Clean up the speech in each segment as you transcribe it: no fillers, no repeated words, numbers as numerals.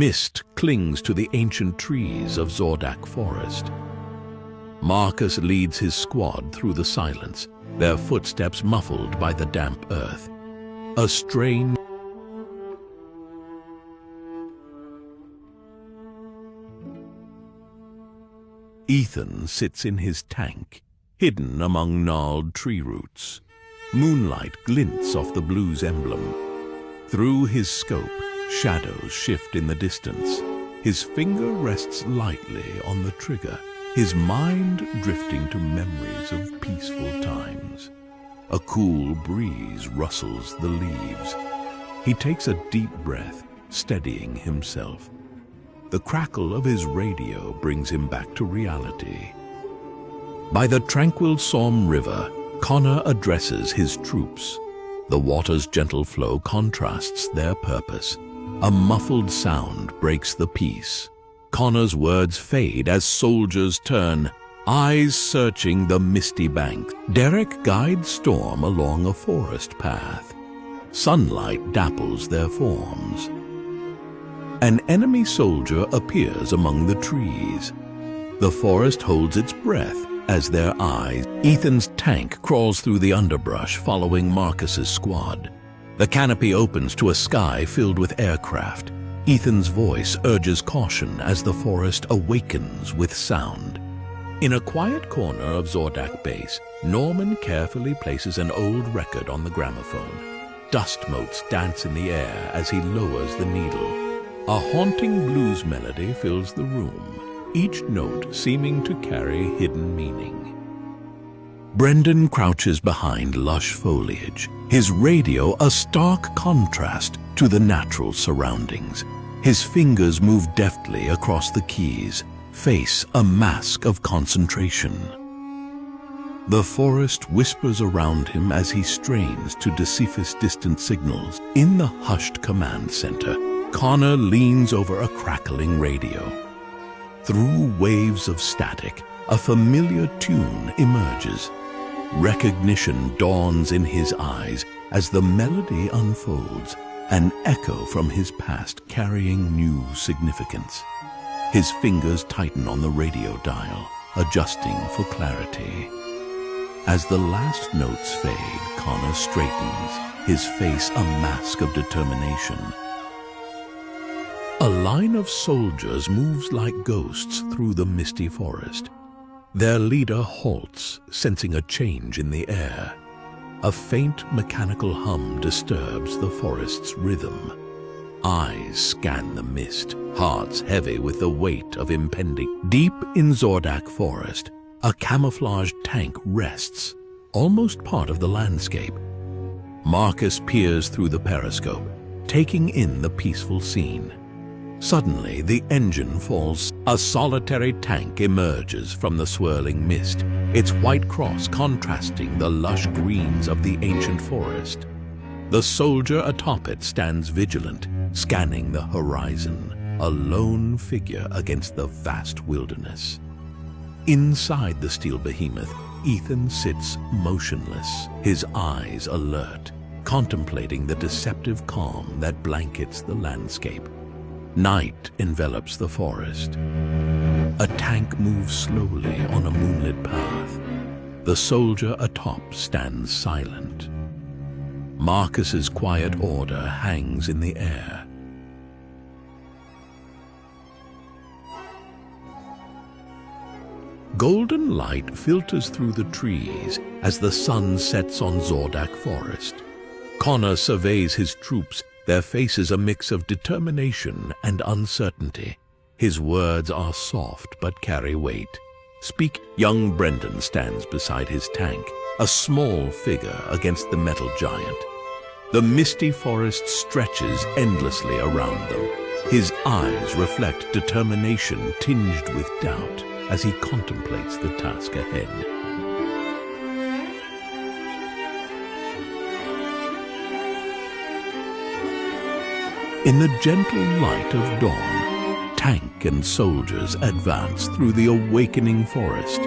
Mist clings to the ancient trees of Zordak Forest. Marcus leads his squad through the silence, their footsteps muffled by the damp earth. A strange Ethan sits in his tank, hidden among gnarled tree roots. Moonlight glints off the blue's emblem. Through his scope, shadows shift in the distance. His finger rests lightly on the trigger, his mind drifting to memories of peaceful times. A cool breeze rustles the leaves. He takes a deep breath, steadying himself. The crackle of his radio brings him back to reality. By the tranquil Somme River, Connor addresses his troops. The water's gentle flow contrasts their purpose. A muffled sound breaks the peace. Connor's words fade as soldiers turn, eyes searching the misty banks. Derek guides Storm along a forest path. Sunlight dapples their forms. An enemy soldier appears among the trees. The forest holds its breath as their eyes. Ethan's tank crawls through the underbrush following Marcus's squad. The canopy opens to a sky filled with aircraft. Ethan's voice urges caution as the forest awakens with sound. In a quiet corner of Zordak Base, Norman carefully places an old record on the gramophone. Dust motes dance in the air as he lowers the needle. A haunting blues melody fills the room, each note seeming to carry hidden meaning. Brendan crouches behind lush foliage, his radio a stark contrast to the natural surroundings. His fingers move deftly across the keys, face a mask of concentration. The forest whispers around him as he strains to decipher distant signals. In the hushed command center, Connor leans over a crackling radio. Through waves of static, a familiar tune emerges. Recognition dawns in his eyes as the melody unfolds, an echo from his past carrying new significance. His fingers tighten on the radio dial, adjusting for clarity. As the last notes fade, Connor straightens, his face a mask of determination. A line of soldiers moves like ghosts through the misty forest. Their leader halts, sensing a change in the air. A faint mechanical hum disturbs the forest's rhythm. Eyes scan the mist, hearts heavy with the weight of impending. Deep in Zordak Forest, a camouflaged tank rests, almost part of the landscape. Marcus peers through the periscope, taking in the peaceful scene. Suddenly, the engine falls. A solitary tank emerges from the swirling mist, its white cross contrasting the lush greens of the ancient forest. The soldier atop it stands vigilant, scanning the horizon, a lone figure against the vast wilderness. Inside the steel behemoth, Ethan sits motionless, his eyes alert, contemplating the deceptive calm that blankets the landscape. Night envelops the forest. A tank moves slowly on a moonlit path. The soldier atop stands silent. Marcus's quiet order hangs in the air. Golden light filters through the trees as the sun sets on Zordak Forest. Connor surveys his troops, their faces a mix of determination and uncertainty. His words are soft but carry weight. Speak. Young Brendan stands beside his tank, a small figure against the metal giant. The misty forest stretches endlessly around them. His eyes reflect determination tinged with doubt as he contemplates the task ahead. In the gentle light of dawn, tank and soldiers advance through the awakening forest.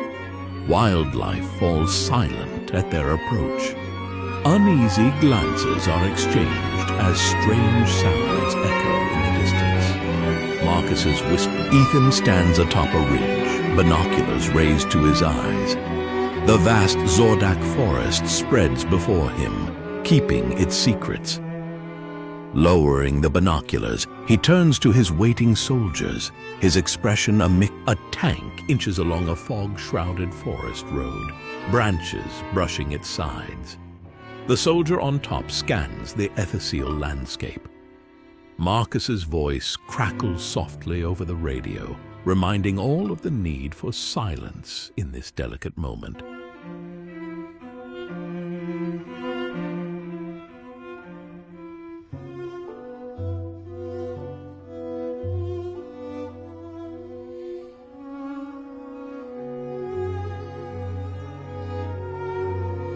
Wildlife falls silent at their approach. Uneasy glances are exchanged as strange sounds echo in the distance. Marcus's whisper. Ethan stands atop a ridge, binoculars raised to his eyes. The vast Zordak forest spreads before him, keeping its secrets. Lowering the binoculars, he turns to his waiting soldiers, his expression a tank inches along a fog-shrouded forest road, branches brushing its sides. The soldier on top scans the ethereal landscape. Marcus's voice crackles softly over the radio, reminding all of the need for silence in this delicate moment.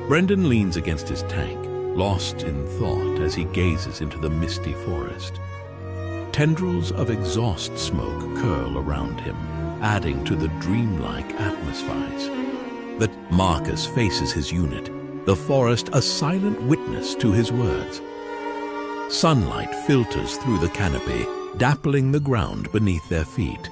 Brendan leans against his tank, lost in thought as he gazes into the misty forest. Tendrils of exhaust smoke curl around him, adding to the dreamlike atmospheres. That Marcus faces his unit, the forest a silent witness to his words. Sunlight filters through the canopy, dappling the ground beneath their feet.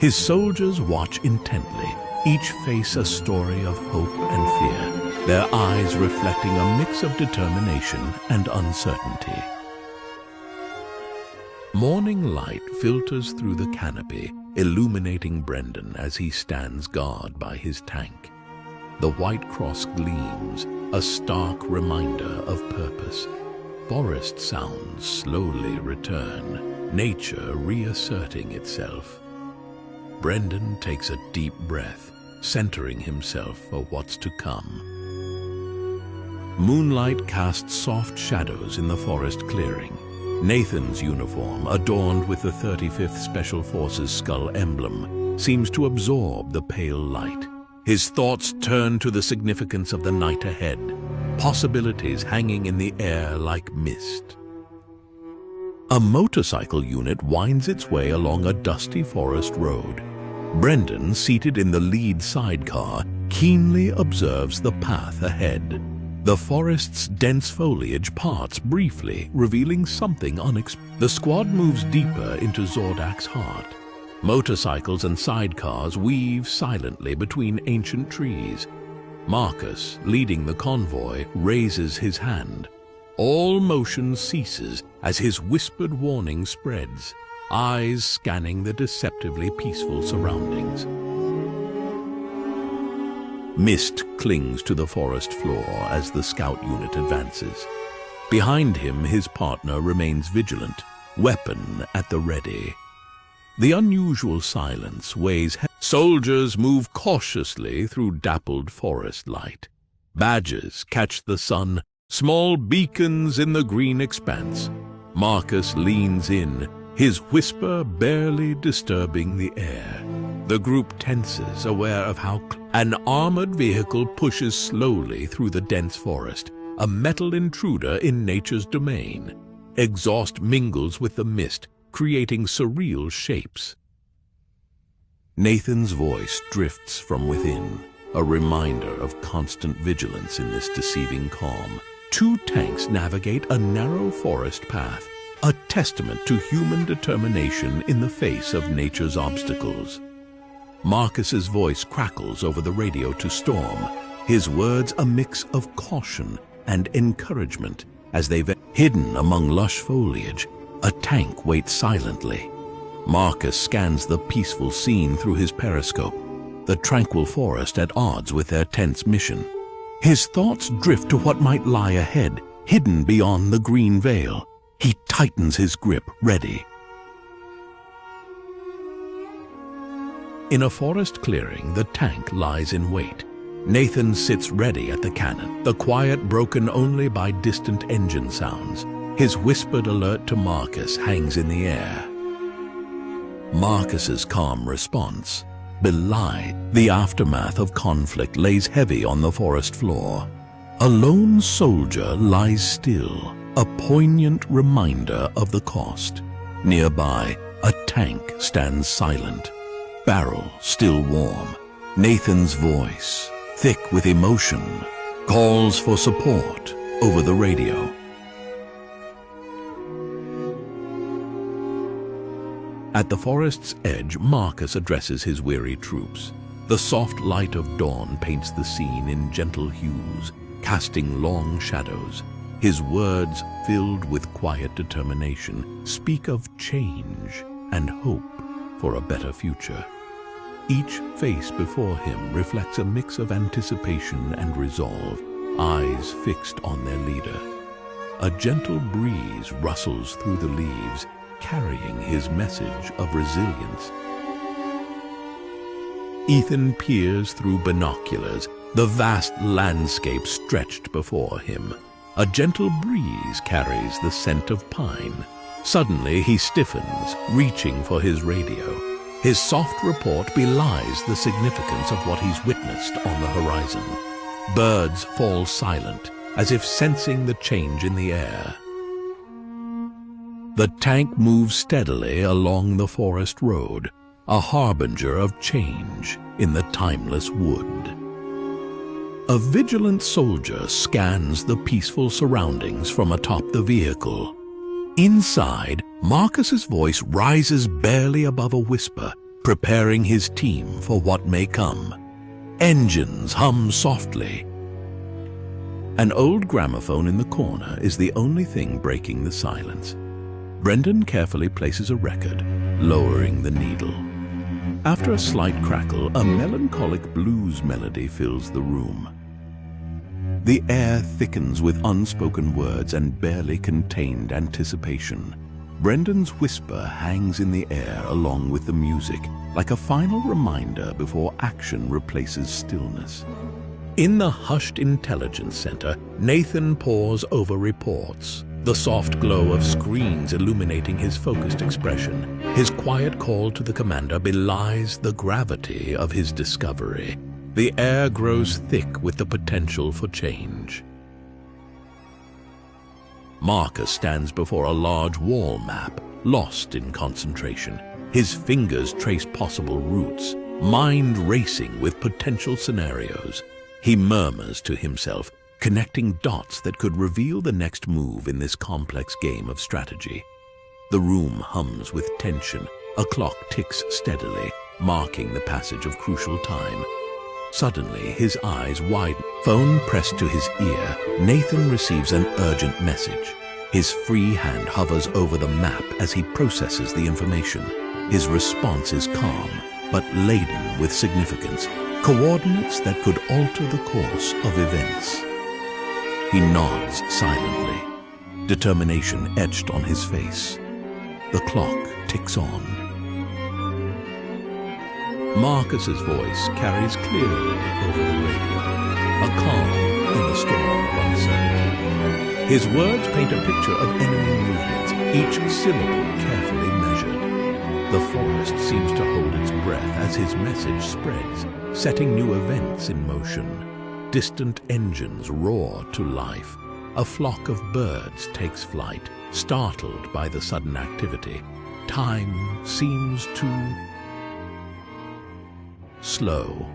His soldiers watch intently, each face a story of hope and fear, their eyes reflecting a mix of determination and uncertainty. Morning light filters through the canopy, illuminating Brendan as he stands guard by his tank. The white cross gleams, a stark reminder of purpose. Forest sounds slowly return, nature reasserting itself. Brendan takes a deep breath, centering himself for what's to come. Moonlight casts soft shadows in the forest clearing. Nathan's uniform, adorned with the 35th Special Forces skull emblem, seems to absorb the pale light. His thoughts turn to the significance of the night ahead, possibilities hanging in the air like mist. A motorcycle unit winds its way along a dusty forest road. Brendan, seated in the lead sidecar, keenly observes the path ahead. The forest's dense foliage parts briefly, revealing something unexpected. The squad moves deeper into Zordak's heart. Motorcycles and sidecars weave silently between ancient trees. Marcus, leading the convoy, raises his hand. All motion ceases as his whispered warning spreads, eyes scanning the deceptively peaceful surroundings. Mist clings to the forest floor as the scout unit advances. Behind him, his partner remains vigilant, weapon at the ready. The unusual silence weighs heavy. Soldiers move cautiously through dappled forest light. Badges catch the sun, small beacons in the green expanse. Marcus leans in, his whisper barely disturbing the air. The group tenses, aware of how an armored vehicle pushes slowly through the dense forest, a metal intruder in nature's domain. Exhaust mingles with the mist, creating surreal shapes. Nathan's voice drifts from within, a reminder of constant vigilance in this deceiving calm. Two tanks navigate a narrow forest path, a testament to human determination in the face of nature's obstacles. Marcus's voice crackles over the radio to Storm, his words a mix of caution and encouragement. As they've hidden among lush foliage, a tank waits silently. Marcus scans the peaceful scene through his periscope, the tranquil forest at odds with their tense mission. His thoughts drift to what might lie ahead, hidden beyond the green veil. He tightens his grip, ready. In a forest clearing, the tank lies in wait. Nathan sits ready at the cannon, the quiet broken only by distant engine sounds. His whispered alert to Marcus hangs in the air. Marcus's calm response belied the aftermath of conflict lays heavy on the forest floor. A lone soldier lies still, a poignant reminder of the cost. Nearby, a tank stands silent, barrel still warm. Nathan's voice, thick with emotion, calls for support over the radio. At the forest's edge, Marcus addresses his weary troops. The soft light of dawn paints the scene in gentle hues, casting long shadows. His words, filled with quiet determination, speak of change and hope for a better future. Each face before him reflects a mix of anticipation and resolve, eyes fixed on their leader. A gentle breeze rustles through the leaves, carrying his message of resilience. Ethan peers through binoculars, the vast landscape stretched before him. A gentle breeze carries the scent of pine. Suddenly he stiffens, reaching for his radio. His soft report belies the significance of what he's witnessed on the horizon. Birds fall silent, as if sensing the change in the air. The tank moves steadily along the forest road, a harbinger of change in the timeless wood. A vigilant soldier scans the peaceful surroundings from atop the vehicle. Inside, Marcus's voice rises barely above a whisper, preparing his team for what may come. Engines hum softly. An old gramophone in the corner is the only thing breaking the silence. Brendan carefully places a record, lowering the needle. After a slight crackle, a melancholic blues melody fills the room. The air thickens with unspoken words and barely contained anticipation. Brendan's whisper hangs in the air along with the music, like a final reminder before action replaces stillness. In the hushed intelligence center, Nathan pores over reports, the soft glow of screens illuminating his focused expression. His quiet call to the commander belies the gravity of his discovery. The air grows thick with the potential for change. Marcus stands before a large wall map, lost in concentration. His fingers trace possible routes, mind racing with potential scenarios. He murmurs to himself, connecting dots that could reveal the next move in this complex game of strategy. The room hums with tension. A clock ticks steadily, marking the passage of crucial time. Suddenly, his eyes widen. Phone pressed to his ear, Nathan receives an urgent message. His free hand hovers over the map as he processes the information. His response is calm, but laden with significance, coordinates that could alter the course of events. He nods silently, determination etched on his face. The clock ticks on. Marcus's voice carries clearly over the radio, a calm in the storm of uncertainty. His words paint a picture of enemy movements, each syllable carefully measured. The forest seems to hold its breath as his message spreads, setting new events in motion. Distant engines roar to life. A flock of birds takes flight, startled by the sudden activity. Time seems to slow.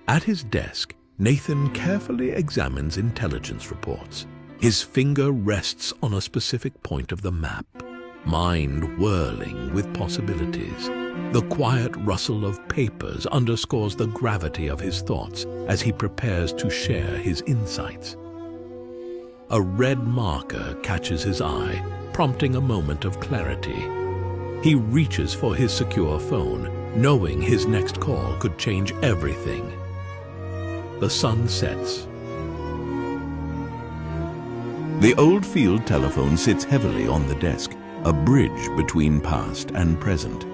At his desk, Nathan carefully examines intelligence reports. His finger rests on a specific point of the map, mind whirling with possibilities. The quiet rustle of papers underscores the gravity of his thoughts as he prepares to share his insights. A red marker catches his eye, prompting a moment of clarity. He reaches for his secure phone, knowing his next call could change everything. The sun sets. The old field telephone sits heavily on the desk, a bridge between past and present.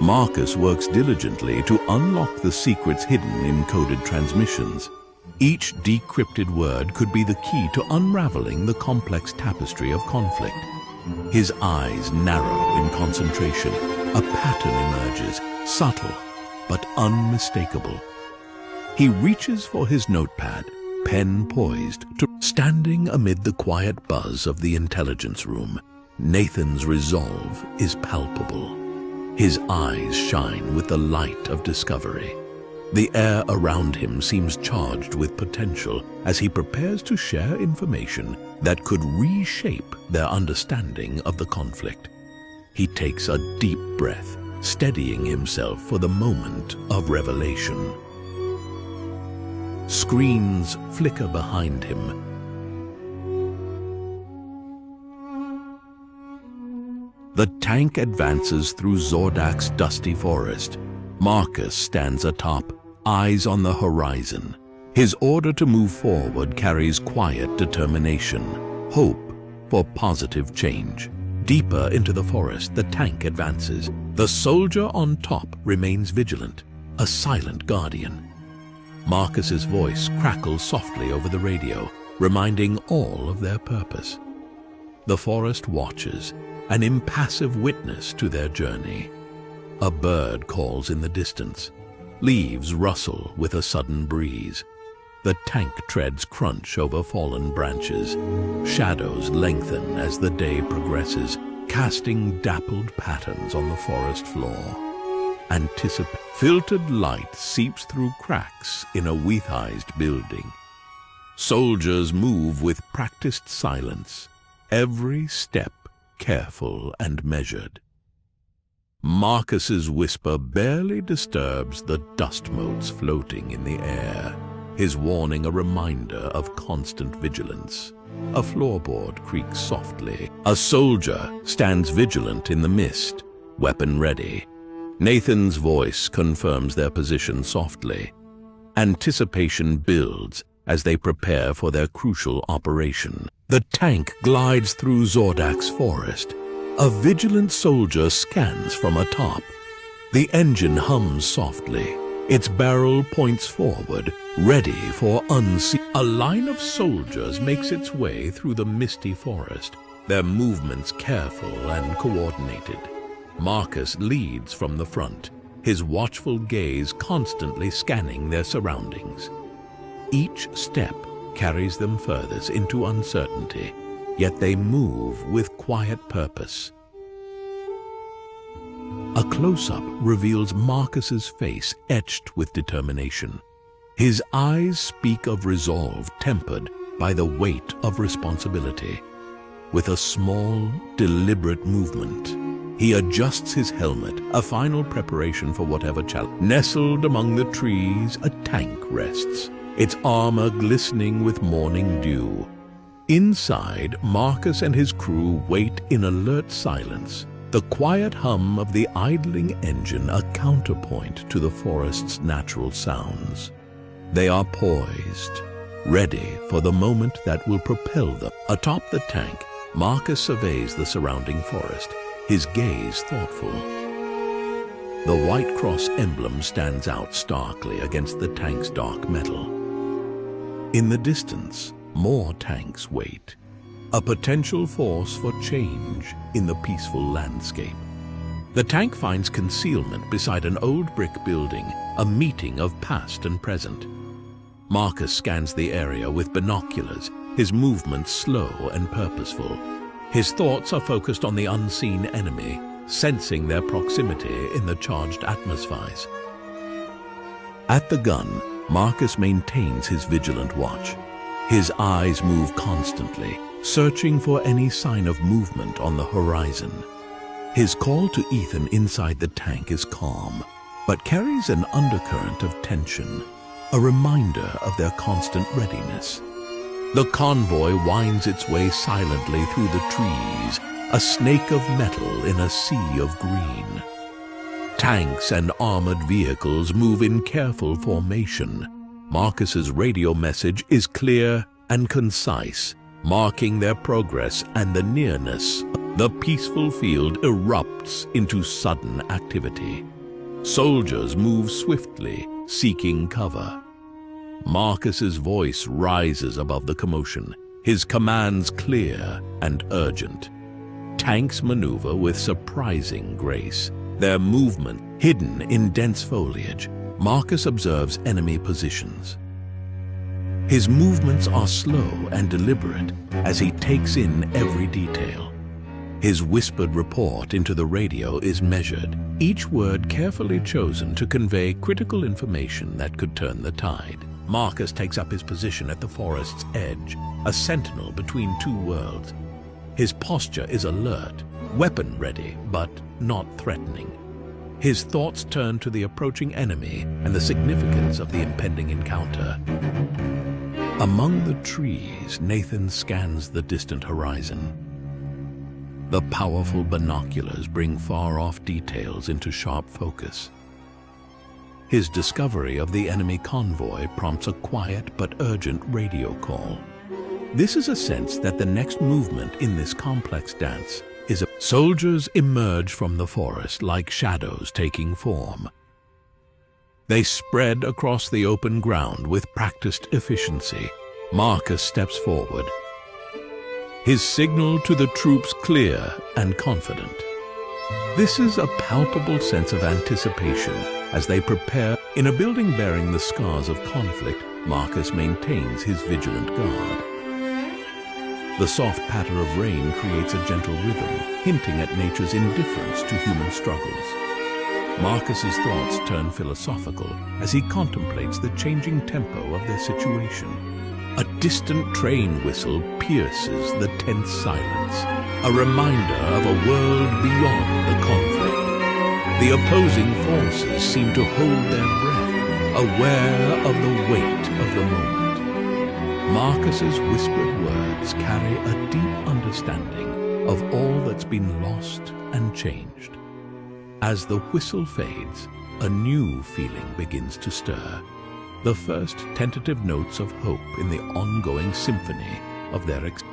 Marcus works diligently to unlock the secrets hidden in coded transmissions. Each decrypted word could be the key to unraveling the complex tapestry of conflict. His eyes narrow in concentration. A pattern emerges, subtle but unmistakable. He reaches for his notepad, pen poised, standing amid the quiet buzz of the intelligence room. Nathan's resolve is palpable. His eyes shine with the light of discovery. The air around him seems charged with potential as he prepares to share information that could reshape their understanding of the conflict. He takes a deep breath, steadying himself for the moment of revelation. Screens flicker behind him. The tank advances through Zordak's dusty forest. Marcus stands atop, eyes on the horizon. His order to move forward carries quiet determination, hope for positive change. Deeper into the forest, the tank advances. The soldier on top remains vigilant, a silent guardian. Marcus's voice crackles softly over the radio, reminding all of their purpose. The forest watches, an impassive witness to their journey. A bird calls in the distance. Leaves rustle with a sudden breeze. The tank treads crunch over fallen branches. Shadows lengthen as the day progresses, casting dappled patterns on the forest floor. Filtered light seeps through cracks in a weatheized building. Soldiers move with practiced silence, every step careful and measured. Marcus's whisper barely disturbs the dust motes floating in the air, his warning a reminder of constant vigilance. A floorboard creaks softly. A soldier stands vigilant in the mist, weapon ready. Nathan's voice confirms their position softly. Anticipation builds as they prepare for their crucial operation. The tank glides through Zordak's forest. A vigilant soldier scans from atop. The engine hums softly. Its barrel points forward, ready for unseen. A line of soldiers makes its way through the misty forest, their movements careful and coordinated. Marcus leads from the front, his watchful gaze constantly scanning their surroundings. Each step carries them furthest into uncertainty, yet they move with quiet purpose. A close-up reveals Marcus's face etched with determination. His eyes speak of resolve tempered by the weight of responsibility. With a small, deliberate movement, he adjusts his helmet, a final preparation for whatever challenge. Nestled among the trees, a tank rests, its armor glistening with morning dew. Inside, Marcus and his crew wait in alert silence, the quiet hum of the idling engine a counterpoint to the forest's natural sounds. They are poised, ready for the moment that will propel them. Atop the tank, Marcus surveys the surrounding forest, his gaze thoughtful. The White Cross emblem stands out starkly against the tank's dark metal. In the distance, more tanks wait, a potential force for change in the peaceful landscape. The tank finds concealment beside an old brick building, a meeting of past and present. Marcus scans the area with binoculars, his movements slow and purposeful. His thoughts are focused on the unseen enemy, sensing their proximity in the charged atmospheres. At the gun, Marcus maintains his vigilant watch. His eyes move constantly, searching for any sign of movement on the horizon. His call to Ethan inside the tank is calm, but carries an undercurrent of tension, a reminder of their constant readiness. The convoy winds its way silently through the trees, a snake of metal in a sea of green. Tanks and armored vehicles move in careful formation. Marcus's radio message is clear and concise, marking their progress and the nearness. The peaceful field erupts into sudden activity. Soldiers move swiftly, seeking cover. Marcus's voice rises above the commotion, his commands clear and urgent. Tanks maneuver with surprising grace, their movement hidden in dense foliage. Marcus observes enemy positions. His movements are slow and deliberate as he takes in every detail. His whispered report into the radio is measured, each word carefully chosen to convey critical information that could turn the tide. Marcus takes up his position at the forest's edge, a sentinel between two worlds. His posture is alert, weapon ready, but not threatening. His thoughts turn to the approaching enemy and the significance of the impending encounter. Among the trees, Nathan scans the distant horizon. The powerful binoculars bring far-off details into sharp focus. His discovery of the enemy convoy prompts a quiet but urgent radio call. This is a sense that the next movement in this complex dance is soldiers emerge from the forest like shadows taking form. They spread across the open ground with practiced efficiency. Marcus steps forward, his signal to the troops clear and confident. This is a palpable sense of anticipation as they prepare. In a building bearing the scars of conflict, Marcus maintains his vigilant guard. The soft patter of rain creates a gentle rhythm, hinting at nature's indifference to human struggles. Marcus's thoughts turn philosophical as he contemplates the changing tempo of their situation. A distant train whistle pierces the tense silence, a reminder of a world beyond the conflict. The opposing forces seem to hold their breath, aware of the weight of the moment. Marcus's whispered words carry a deep understanding of all that's been lost and changed. As the whistle fades, a new feeling begins to stir. The first tentative notes of hope in the ongoing symphony of their experience.